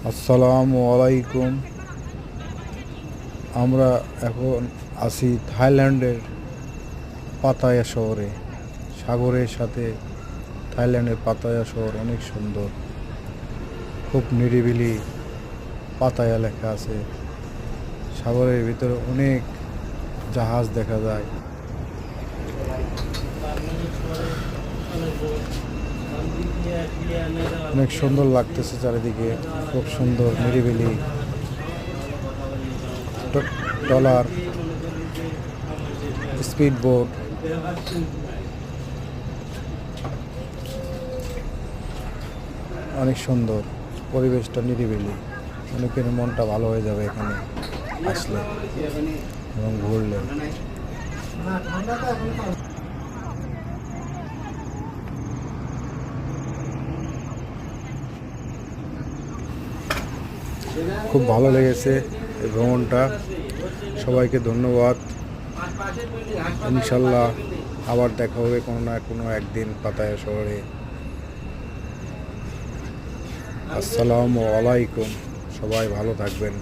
আসসালামু আলাইকুম। আমরা এখন আছি থাইল্যান্ডের পাতায়া শহরে। সাগরের সাথে থাইল্যান্ডের পাতায়া শহর অনেক সুন্দর, খুব নিরিবিলি। পাতায়া লেখা আছে। সাগরের ভিতরে অনেক জাহাজ দেখা যায়। অনেক সুন্দর লাগতেছে চারিদিকে, খুব সুন্দর নিরিবিলি। ট্রলার, স্পিড বোট, অনেক সুন্দর পরিবেশটা, নিরিবিলি। অনেকের মনটা ভালো হয়ে যাবে এখানে আসলে এবং ঘুরলে। খুব ভালো লেগেছে এই ভ্রমণটা। সবাইকে ধন্যবাদ। ইনশাল্লাহ আবার দেখা হবে কোনো না কোনো একদিন পাতায়া শহরে। আসসালামু আলাইকুম। সবাই ভালো থাকবেন।